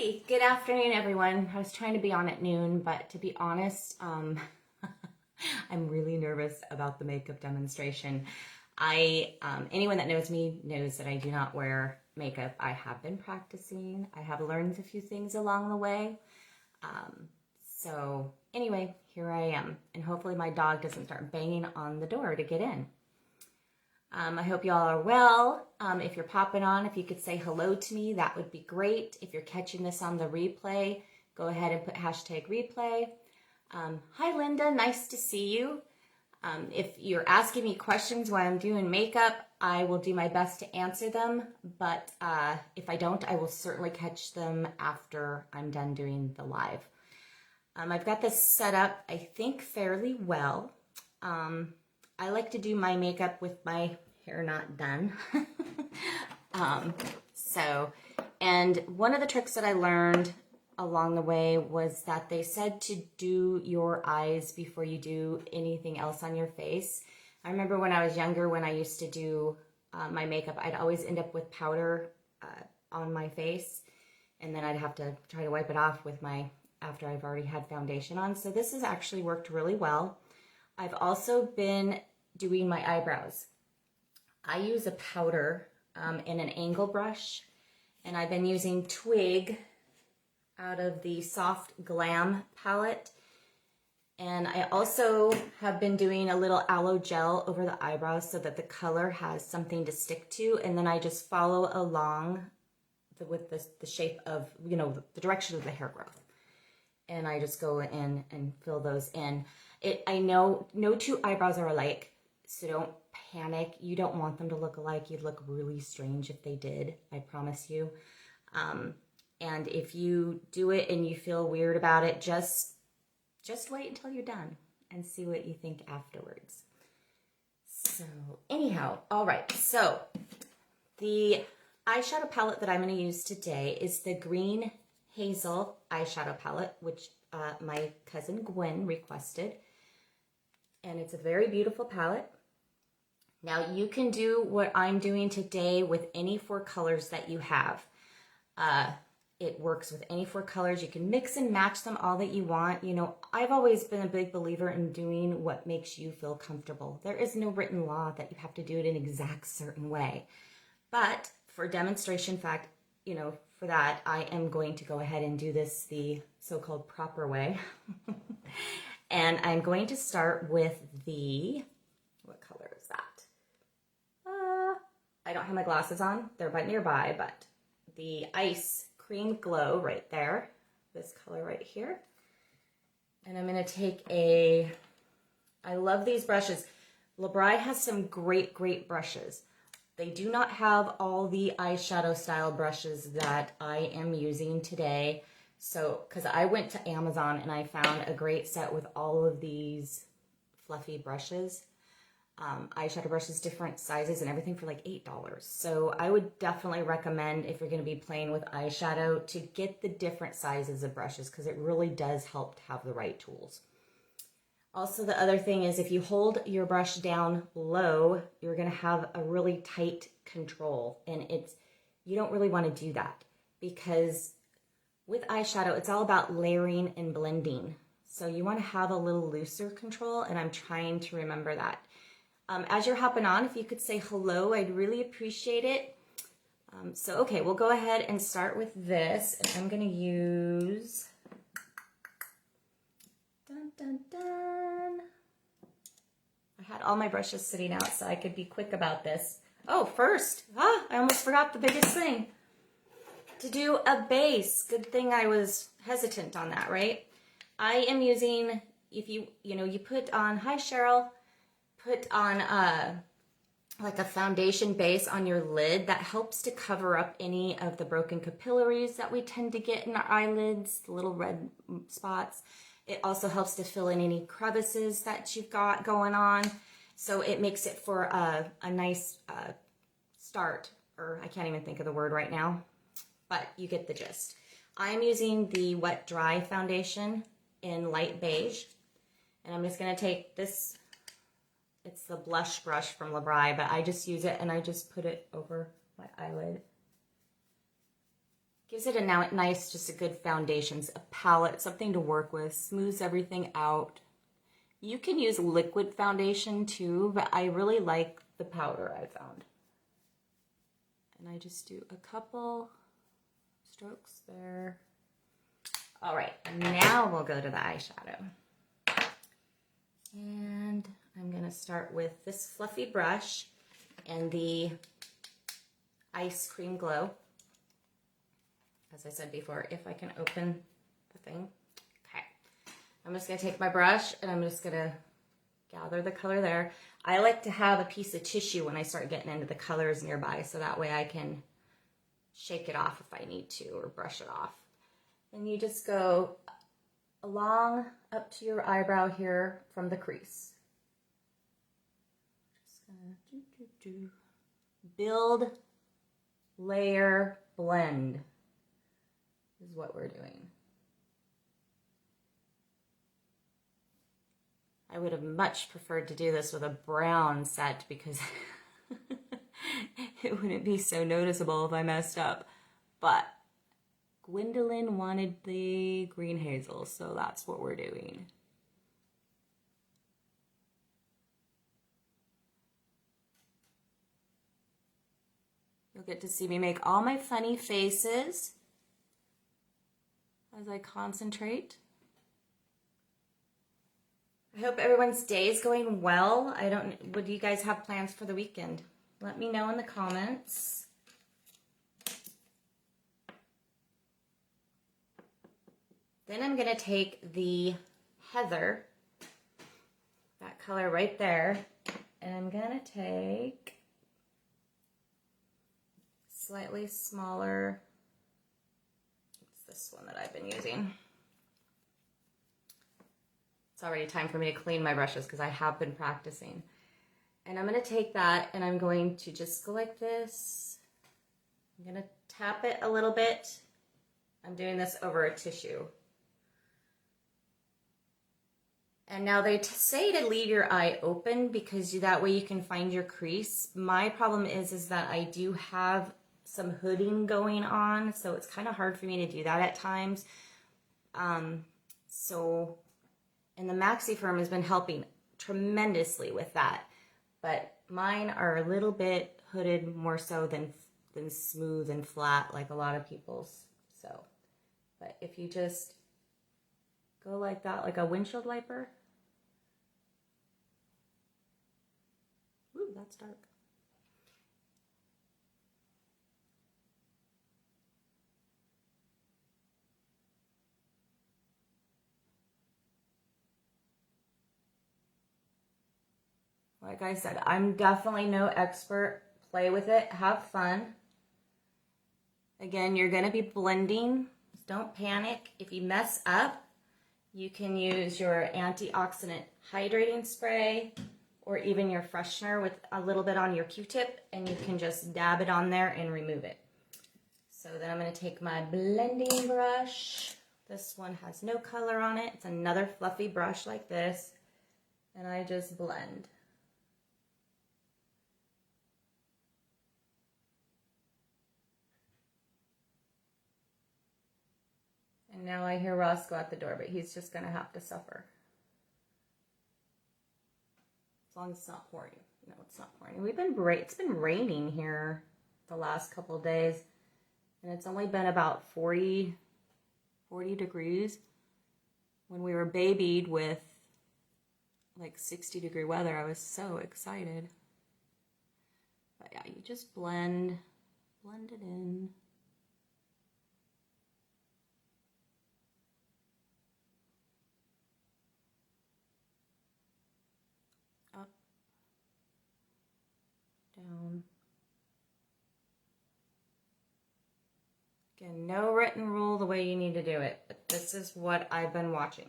Hey, good afternoon, everyone. I was trying to be on at noon, but to be honest, I'm really nervous about the makeup demonstration. Anyone that knows me knows that I do not wear makeup. I have been practicing. I have learned a few things along the way. So anyway, here I am, and hopefully my dog doesn't start banging on the door to get in. I hope you all are well. If you're popping on, if you could say hello to me, that would be great. If you're catching this on the replay, go ahead and put hashtag replay. Hi, Linda. Nice to see you. If you're asking me questions while I'm doing makeup, I will do my best to answer them. But if I don't, I will certainly catch them after I'm done doing the live. I've got this set up, I think, fairly well. I like to do my makeup with my hair not done. And one of the tricks that I learned along the way was that they said to do your eyes before you do anything else on your face. I remember when I was younger, when I used to do my makeup, I'd always end up with powder on my face, and then I'd have to try to wipe it off with after I've already had foundation on. So this has actually worked really well. I've also been doing my eyebrows. I use a powder in an angle brush, and I've been using Twig out of the Soft Glam palette. And I also have been doing a little aloe gel over the eyebrows so that the color has something to stick to, and then I just follow along with the shape of, the direction of the hair growth. And I just go in and fill those in. I know no two eyebrows are alike, so don't panic. You don't want them to look alike. You'd look really strange if they did, I promise you. And if you do it and you feel weird about it, just wait until you're done and see what you think afterwards. So anyhow, all right. So the eyeshadow palette that I'm going to use today is the green Hazel Eyeshadow Palette, which my cousin Gwen requested. And it's a very beautiful palette. Now you can do what I'm doing today with any four colors that you have. It works with any four colors. You can mix and match them all that you want. I've always been a big believer in doing what makes you feel comfortable. There is no written law that you have to do it an exact certain way. But for demonstration fact, for that, I am going to go ahead and do this the so-called proper way. And I'm going to start with what color is that? I don't have my glasses on. They're right nearby, but the Ice Cream Glow right there. This color right here. And I'm going to take I love these brushes. Labri has some great, great brushes. They do not have all the eyeshadow style brushes that I am using today. So, because I went to Amazon and I found a great set with all of these fluffy brushes, eyeshadow brushes, different sizes and everything for like $8. So I would definitely recommend, if you're going to be playing with eyeshadow, to get the different sizes of brushes, because it really does help to have the right tools. Also, the other thing is, if you hold your brush down low, you're going to have a really tight control, and you don't really want to do that, because with eyeshadow, it's all about layering and blending. So you want to have a little looser control, and I'm trying to remember that. As you're hopping on, if you could say hello, I'd really appreciate it. Okay, we'll go ahead and start with this. And I'm going to use... Dun, dun, dun. I had all my brushes sitting out so I could be quick about this. Oh, first, I almost forgot the biggest thing. To do a base. Good thing I was hesitant on that, right? I am using, if you put on, hi Cheryl, put on like a foundation base on your lid that helps to cover up any of the broken capillaries that we tend to get in our eyelids, the little red spots. It also helps to fill in any crevices that you've got going on. So it makes it for a nice start, or I can't even think of the word right now, but you get the gist. I'm using the Wet Dry foundation in light beige, and I'm just going to take this, it's the blush brush from Labri, but I just use it and I just put it over my eyelid. Gives it a nice, just a good foundation, a palette, something to work with, smooths everything out. You can use liquid foundation too, but I really like the powder I found. And I just do a couple strokes there. All right, now we'll go to the eyeshadow. And I'm gonna start with this fluffy brush and the Ice Cream Glow. As I said before, if I can open the thing. Okay, I'm just gonna take my brush and I'm just gonna gather the color there. I like to have a piece of tissue when I start getting into the colors nearby, so that way I can shake it off if I need to, or brush it off. And you just go along up to your eyebrow here from the crease. Just gonna build, layer, blend is what we're doing. I would have much preferred to do this with a brown set because it wouldn't be so noticeable if I messed up. But Gwendolyn wanted the green hazel, so that's what we're doing. You'll get to see me make all my funny faces as I concentrate. I hope everyone's day is going well. What do you guys have plans for the weekend? Let me know in the comments. Then I'm gonna take the Heather, that color right there, and I'm gonna take slightly smaller, it's this one that I've been using. It's already time for me to clean my brushes because I have been practicing. And I'm gonna take that and I'm going to just go like this. I'm gonna tap it a little bit. I'm doing this over a tissue. And now they say to leave your eye open because that way you can find your crease. My problem is that I do have some hooding going on, so it's kind of hard for me to do that at times. And the Maxi Firm has been helping tremendously with that. But mine are a little bit hooded more so than smooth and flat like a lot of people's. So, but if you just go like that, like a windshield wiper. Ooh, that's dark. Like I said, I'm definitely no expert. Play with it, have fun. Again, you're gonna be blending. Don't panic. If you mess up, you can use your antioxidant hydrating spray or even your freshener with a little bit on your Q-tip, and you can just dab it on there and remove it. So then I'm gonna take my blending brush. This one has no color on it. It's another fluffy brush like this, and I just blend. And now I hear Ross go out the door, but he's just going to have to suffer. As long as it's not pouring. No, it's not pouring. It's been raining here the last couple of days, and it's only been about 40 degrees. When we were babied with like 60-degree weather, I was so excited. But yeah, you just blend it in. Up, down. Again, no written rule the way you need to do it, but this is what I've been watching.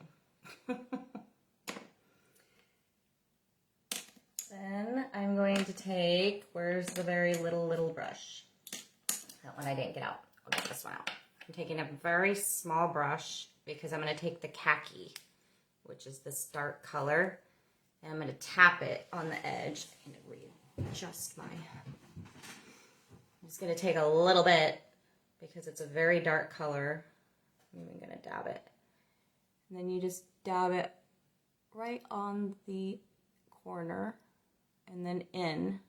Then I'm going to take, where's the very little brush? That one I didn't get out. I'll get this one out. I'm taking a very small brush because I'm going to take the khaki, which is this dark color, and I'm going to tap it on the edge. I need to readjust my... I'm just going to take a little bit because it's a very dark color. I'm even gonna dab it. And then you just dab it right on the corner and then in.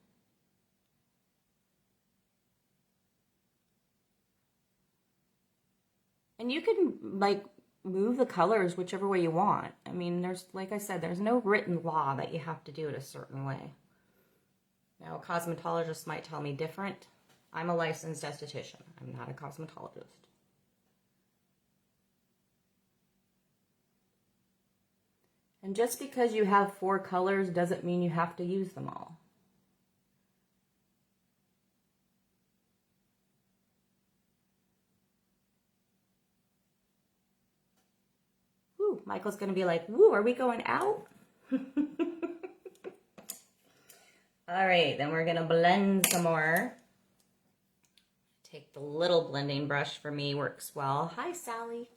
And you can like move the colors whichever way you want. I mean, there's, like I said, there's no written law that you have to do it a certain way. Now, a cosmetologist might tell me different. I'm a licensed esthetician. I'm not a cosmetologist. And just because you have 4 colors doesn't mean you have to use them all. Woo, Michael's gonna be like, woo, are we going out? All right, then we're gonna blend some more. Take the little blending brush, for me works well. Hi, Sally.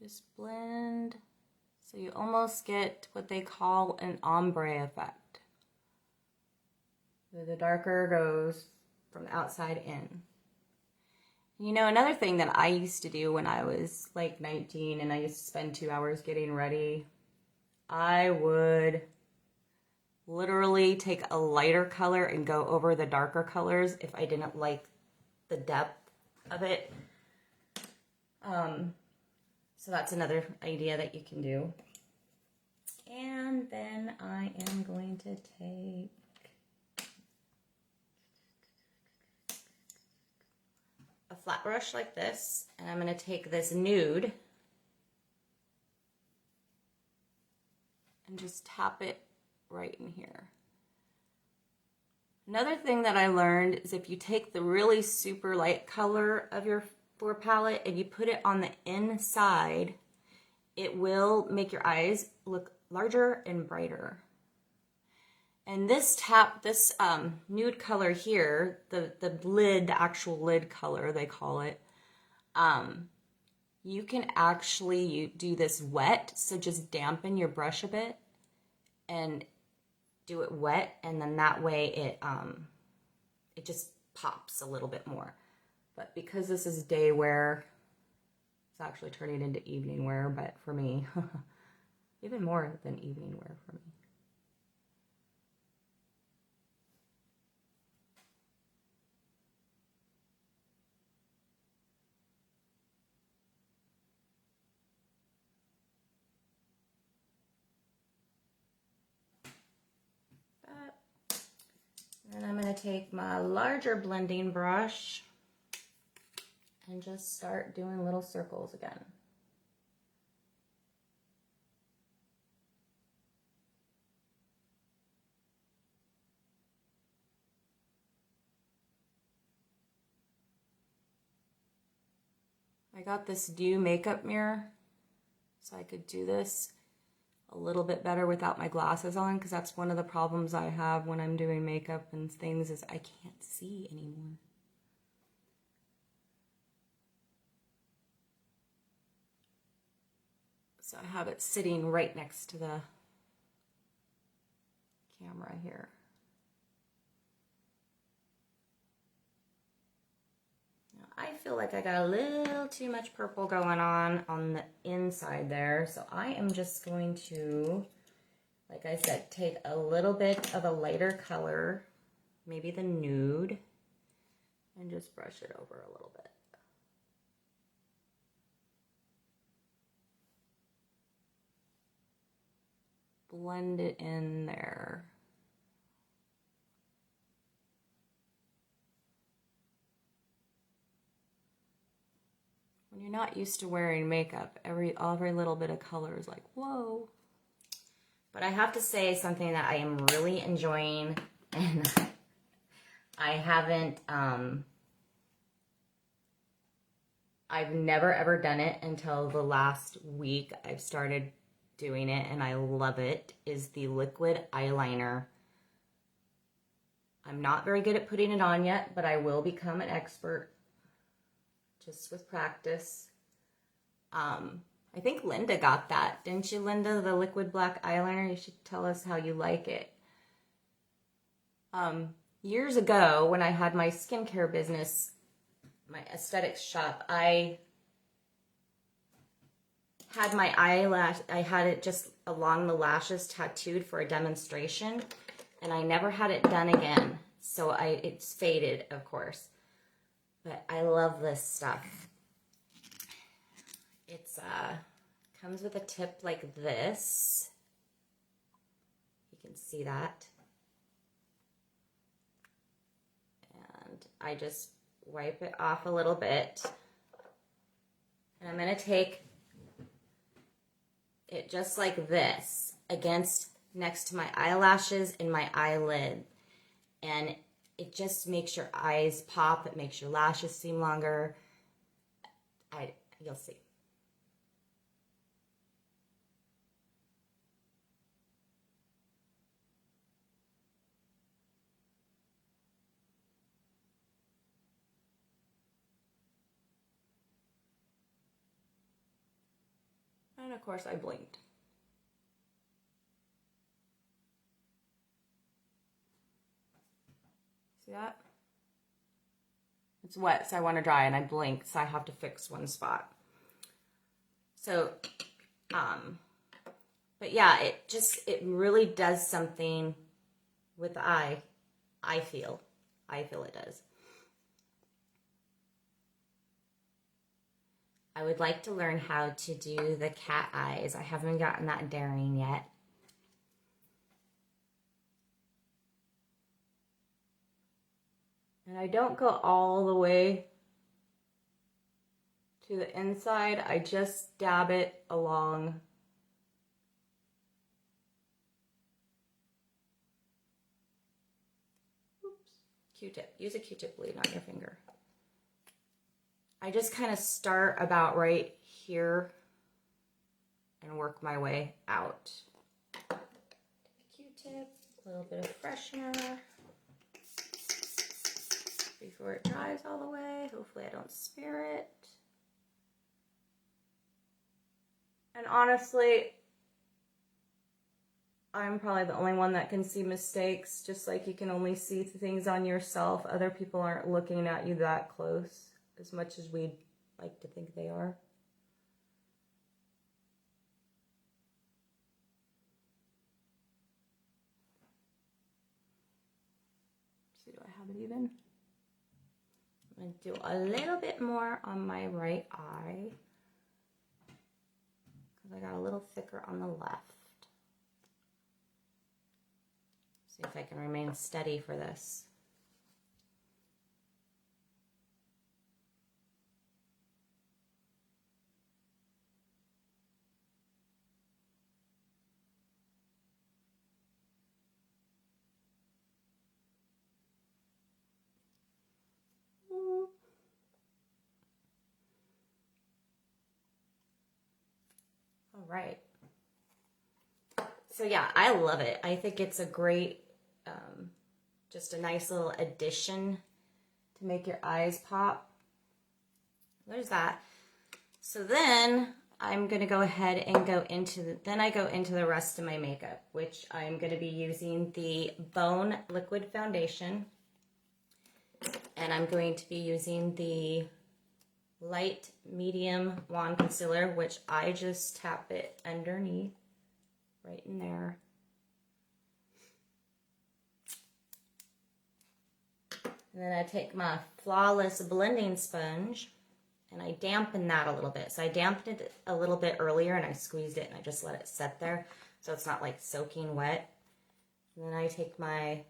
Just blend so you almost get what they call an ombre effect. So the darker goes from the outside in. You know, another thing that I used to do when I was like 19 and I used to spend 2 hours getting ready, I would literally take a lighter color and go over the darker colors if I didn't like the depth of it. So that's another idea that you can do. And then I am going to take a flat brush like this, and I'm going to take this nude and just tap it right in here. Another thing that I learned is if you take the really super light color of your palette and you put it on the inside, it will make your eyes look larger and brighter. And this nude color here, the lid, the actual lid color they call it, you can actually do this wet, so just dampen your brush a bit and do it wet, and then that way it just pops a little bit more. But because this is day wear, it's actually turning into evening wear, but for me, even more than evening wear for me. And I'm going to take my larger blending brush and just start doing little circles again. I got this new makeup mirror, so I could do this a little bit better without my glasses on, because that's one of the problems I have when I'm doing makeup and things is I can't see anymore. So I have it sitting right next to the camera here. Now, I feel like I got a little too much purple going on the inside there, so I am just going to, like I said, take a little bit of a lighter color, maybe the nude, and just brush it over a little bit. Blend it in there. When you're not used to wearing makeup, every little bit of color is like, whoa. But I have to say something that I am really enjoying, and I haven't, I've never ever done it until the last week I've started doing it, and I love it, is the liquid eyeliner I'm not very good at putting it on yet, but I will become an expert just with practice. I think Linda got that. Didn't you, Linda? The liquid black eyeliner. You should tell us how you like it. Years ago, when I had my skincare business, my aesthetics shop, I had my eyelash, I had it just along the lashes tattooed for a demonstration, and I never had it done again. So it's faded, of course. But I love this stuff. It's comes with a tip like this. You can see that. And I just wipe it off a little bit. And I'm going to take it just like this next to my eyelashes and my eyelid. And it just makes your eyes pop. It makes your lashes seem longer. You'll see. And of course I blinked. See that? It's wet, so I want to dry, and I blinked, so I have to fix one spot. So, but yeah, it really does something with the eye. I feel it does. I would like to learn how to do the cat eyes. I haven't gotten that daring yet. And I don't go all the way to the inside. I just dab it along. Oops. Q-tip. Use a Q-tip blade on your finger. I just kind of start about right here and work my way out. Q-tip, a little bit of freshener before it dries all the way. Hopefully I don't spear it. And honestly, I'm probably the only one that can see mistakes, just like you can only see things on yourself. Other people aren't looking at you that close as much as we'd like to think they are. So do I have it even? I'm going to do a little bit more on my right eye because I got a little thicker on the left. See if I can remain steady for this. All right. So yeah, I love it. I think it's a great, just a nice little addition to make your eyes pop. There's that. So then I'm going to go ahead and go into the rest of my makeup, which I'm going to be using the Bone Liquid Foundation. And I'm going to be using the Light Medium Wand Concealer, which I just tap it underneath, right in there. And then I take my Flawless blending sponge and I dampen that a little bit. So I dampened it a little bit earlier and I squeezed it and I just let it set there so it's not like soaking wet. And then I take my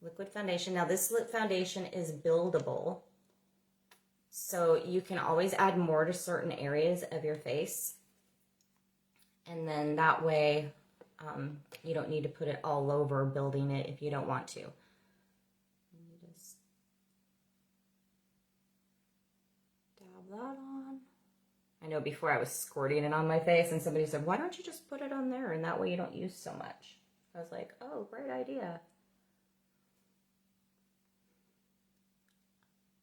liquid foundation. Now this lip foundation is buildable, so you can always add more to certain areas of your face. And then that way you don't need to put it all over building it if you don't want to. Just dab that on. I know before I was squirting it on my face and somebody said, why don't you just put it on there and that way you don't use so much. I was like, oh, great idea.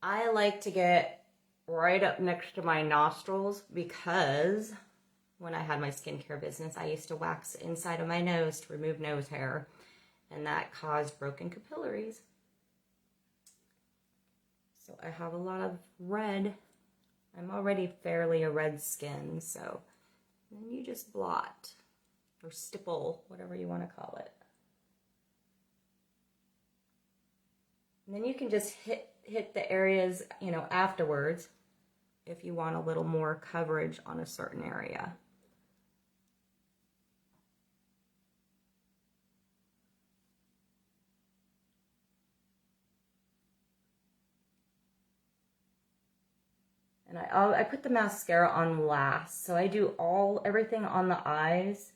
I like to get right up next to my nostrils because when I had my skincare business, I used to wax inside of my nose to remove nose hair, and that caused broken capillaries. So I have a lot of red. I'm already fairly a red skin, so then you just blot or stipple, whatever you want to call it. And then you can just hit the areas, you know, afterwards if you want a little more coverage on a certain area. And I put the mascara on last, so I do everything on the eyes,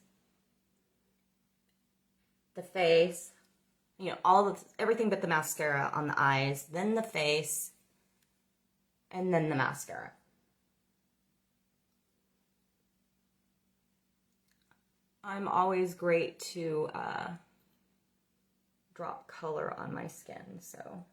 the face, you know, everything but the mascara on the eyes, then the face, and then the mascara. I'm always great to drop color on my skin, so.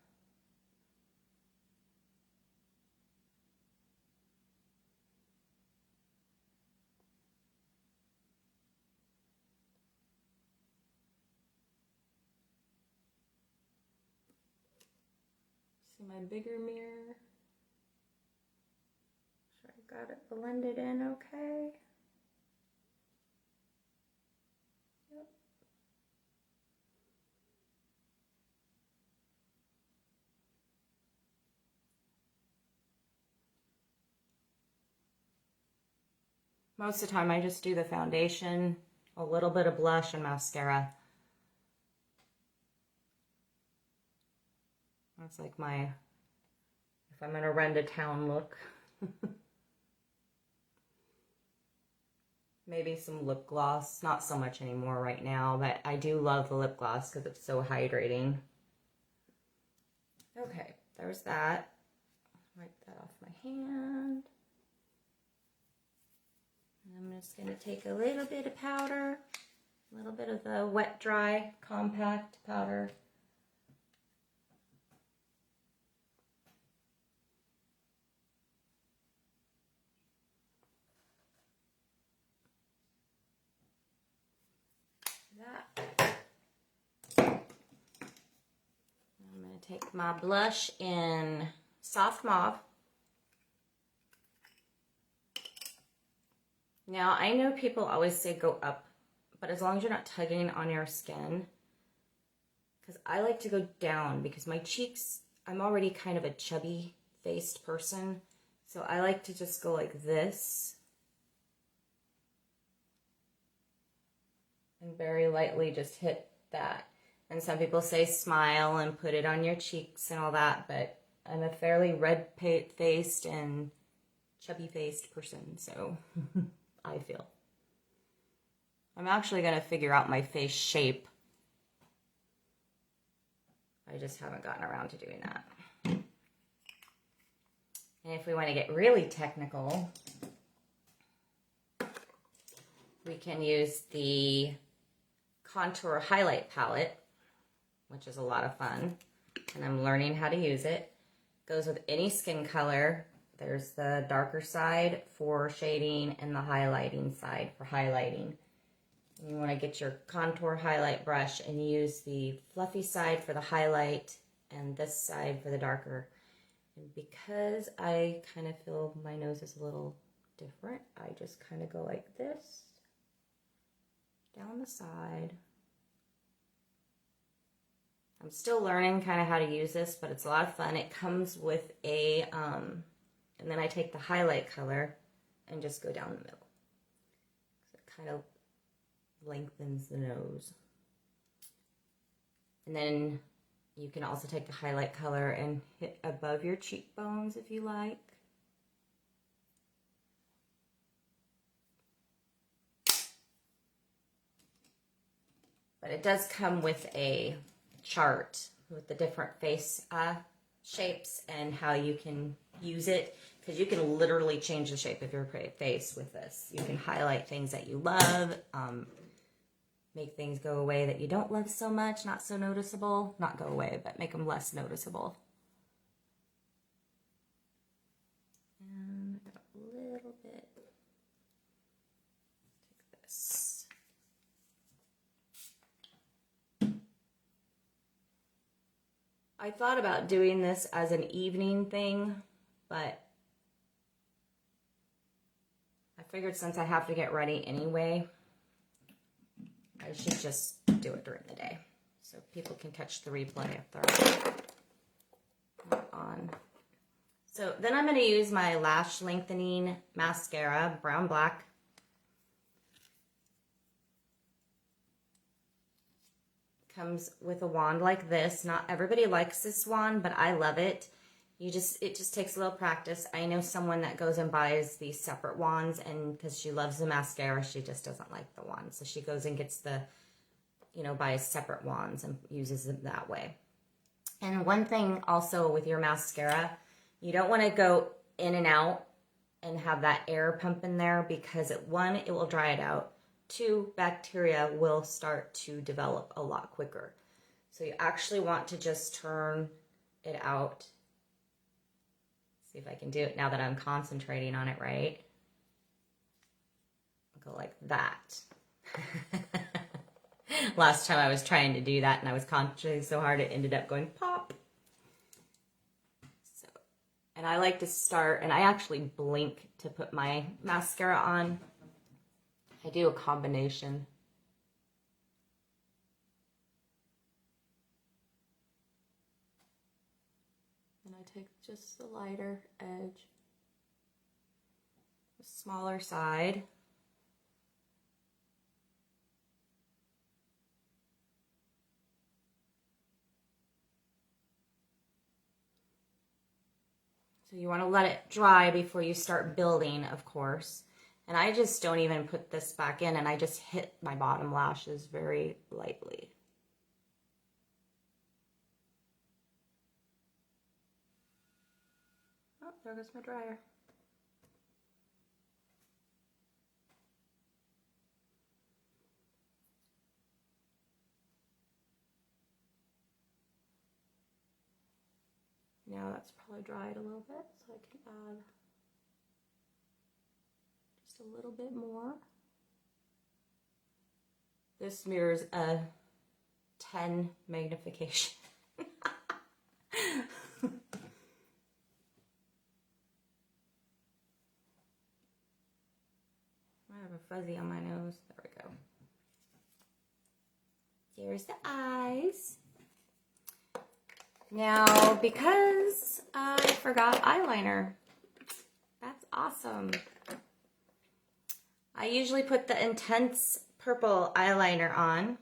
See my bigger mirror? Sure I got it blended in okay. Yep. Most of the time I just do the foundation, a little bit of blush and mascara. That's like my, if I'm gonna run to town look. Maybe some lip gloss, not so much anymore right now, but I do love the lip gloss because it's so hydrating. Okay, there's that. Wipe that off my hand. And I'm just gonna take a little bit of powder, a little bit of the wet dry compact powder. I'm going to take my blush in Soft Mauve. Now, I know people always say go up, but as long as you're not tugging on your skin, because I like to go down because my cheeks, I'm already kind of a chubby faced person, so I like to just go like this. And very lightly just hit that. And some people say smile and put it on your cheeks and all that, but I'm a fairly red-faced and chubby-faced person, so I feel. I'm actually going to figure out my face shape. I just haven't gotten around to doing that. And if we want to get really technical, we can use the Contour Highlight Palette, which is a lot of fun, and I'm learning how to use it. Goes with any skin color. There's the darker side for shading and the highlighting side for highlighting. And you want to get your contour highlight brush and use the fluffy side for the highlight and this side for the darker. And because I kind of feel my nose is a little different, I just kind of go like this, down the side. I'm still learning kind of how to use this, but it's a lot of fun. It comes with a, and then I take the highlight color and just go down the middle. So it kind of lengthens the nose. And then you can also take the highlight color and hit above your cheekbones if you like. But it does come with a chart with the different face shapes and how you can use it, because you can literally change the shape of your face with this. You can highlight things that you love, make things go away that you don't love so much, not so noticeable, not go away, but make them less noticeable. I thought about doing this as an evening thing, but I figured since I have to get ready anyway, I should just do it during the day so people can catch the replay if they're not on. So then I'm going to use my lash lengthening mascara, brown black. Comes with a wand like this. Not everybody likes this wand, but I love it. It just takes a little practice. I know someone that goes and buys these separate wands, and because she loves the mascara, she just doesn't like the wand. So she goes and gets the, buys separate wands and uses them that way. And one thing also with your mascara, you don't want to go in and out and have that air pump in there because it will dry it out. 2, bacteria will start to develop a lot quicker. So you actually want to just turn it out. See if I can do it now that I'm concentrating on it right. I'll go like that. Last time I was trying to do that and I was concentrating so hard it ended up going pop. So, and I like to start, and I actually blink to put my mascara on. I do a combination. And I take just the lighter edge, the smaller side. So you want to let it dry before you start building, of course. And I just don't even put this back in, and I just hit my bottom lashes very lightly. Oh, there goes my dryer. Now that's probably dried a little bit, so I can add just a little bit more. This mirrors a 10 magnification. I have a fuzzy on my nose. There we go. Here's the eyes. Now, because I forgot eyeliner, that's awesome. I usually put the intense purple eyeliner on,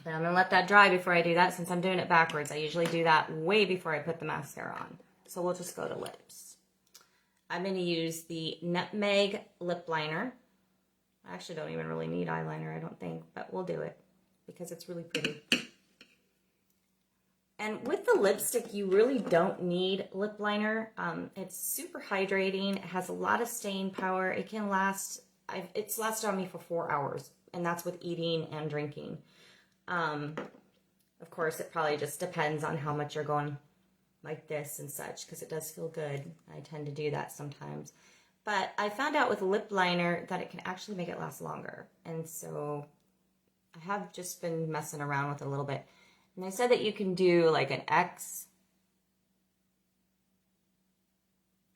but I'm gonna let that dry before I do that since I'm doing it backwards. I usually do that way before I put the mascara on. So we'll just go to lips. I'm gonna use the Nutmeg lip liner. I actually don't even really need eyeliner, I don't think, but we'll do it because it's really pretty. And with the lipstick, you really don't need lip liner. It's super hydrating. It has a lot of staying power. It can last, it's lasted on me for 4 hours, and that's with eating and drinking. Of course, it probably just depends on how much you're going like this and such, because it does feel good. I tend to do that sometimes. But I found out with lip liner that it can actually make it last longer. And so I have just been messing around with it a little bit. And they said that you can do like an X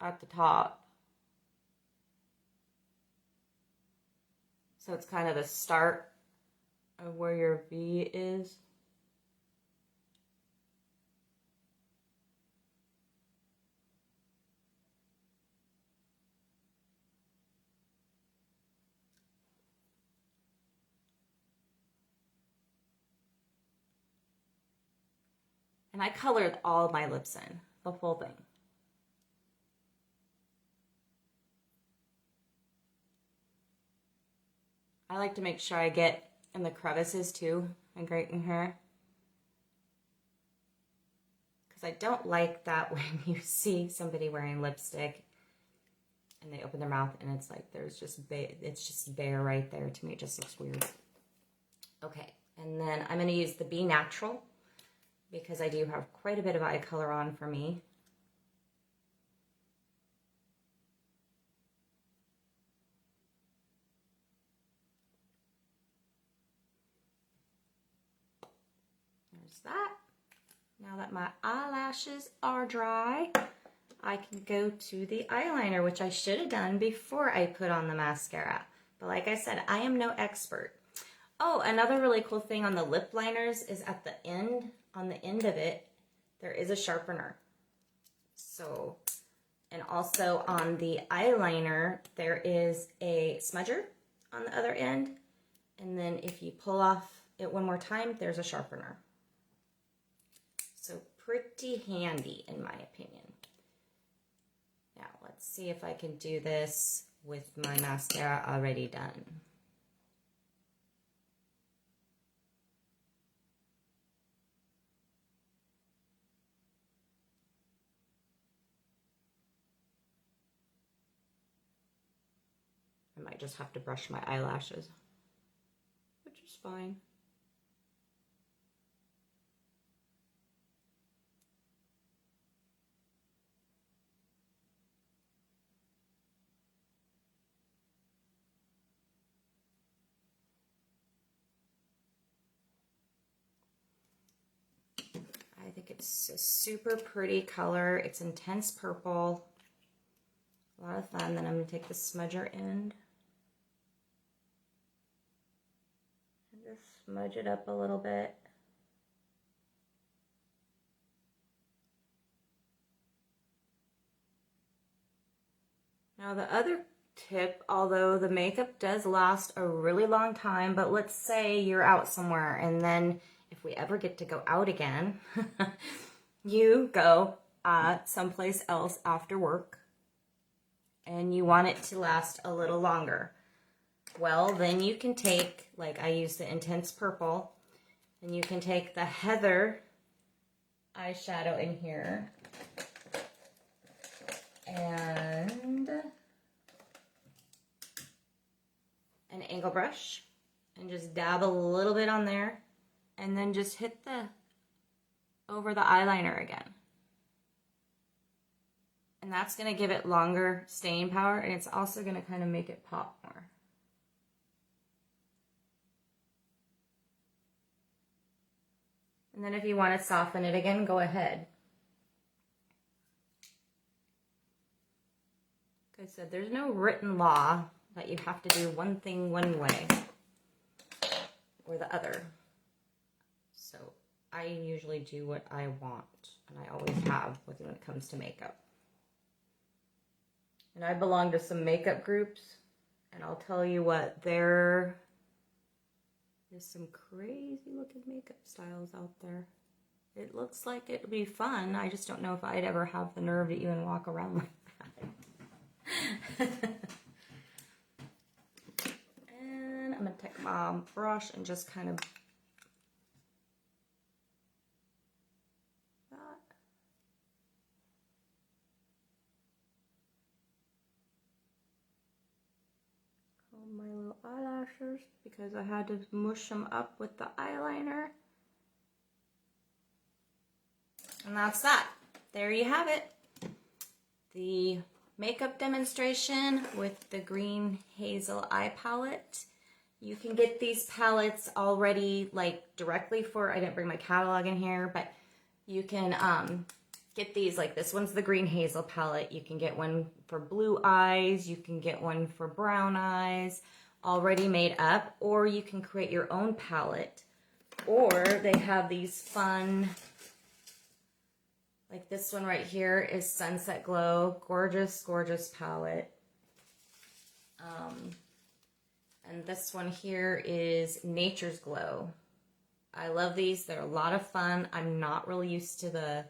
at the top. So it's kind of the start of where your V is. And I colored all my lips in, the whole thing. I like to make sure I get in the crevices too and right in here. Because I don't like that when you see somebody wearing lipstick and they open their mouth and it's like there's just it's just bare right there. To me it just looks weird. Okay, and then I'm going to use the Be Natural, because I do have quite a bit of eye color on for me. There's that. Now that my eyelashes are dry, I can go to the eyeliner, which I should have done before I put on the mascara. But like I said, I am no expert. Oh, another really cool thing on the lip liners is at the end, on the end of it, there is a sharpener. So, and also on the eyeliner, there is a smudger on the other end. And then if you pull off it one more time, there's a sharpener. So pretty handy in my opinion. Now let's see if I can do this with my mascara already done. I might just have to brush my eyelashes, which is fine. I think it's a super pretty color. It's intense purple. A lot of fun. Then I'm going to take the smudger end and just smudge it up a little bit. Now the other tip, although the makeup does last a really long time, but let's say you're out somewhere and then if we ever get to go out again, you go someplace else after work and you want it to last a little longer. Well, then you can take, like I use the Intense Purple, and you can take the Heather eyeshadow in here and an angle brush and just dab a little bit on there and then just hit over the eyeliner again. And that's going to give it longer staying power, and it's also going to kind of make it pop more. And then if you want to soften it again, go ahead. Like I said, there's no written law that you have to do one thing one way or the other. So I usually do what I want, and I always have when it comes to makeup. And I belong to some makeup groups, and I'll tell you what, there is some crazy looking makeup styles out there. It looks like it would be fun. I just don't know if I'd ever have the nerve to even walk around like that. And I'm going to take my brush and just kind of my little eyelashes because I had to mush them up with the eyeliner. And that's that. There you have it. The makeup demonstration with the green Hazel Eye Palette. You can get these palettes already like directly for, I didn't bring my catalog in here, but you can get these, like this one's the green Hazel palette. You can get one for blue eyes, you can get one for brown eyes, already made up, or you can create your own palette. Or they have these fun, like this one right here is Sunset Glow. Gorgeous, gorgeous palette. And this one here is Nature's Glow. I love these. They're a lot of fun. I'm not really used to the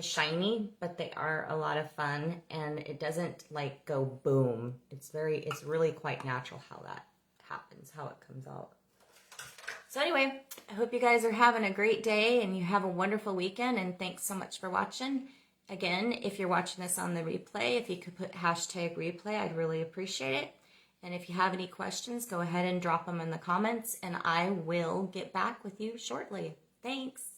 shiny, but they are a lot of fun, and it doesn't like go boom. It's really quite natural how that happens, how it comes out. So anyway, I hope you guys are having a great day and you have a wonderful weekend, and thanks so much for watching. Again, if you're watching this on the replay, if you could put #replay, I'd really appreciate it. And if you have any questions, go ahead and drop them in the comments, and I will get back with you shortly. Thanks.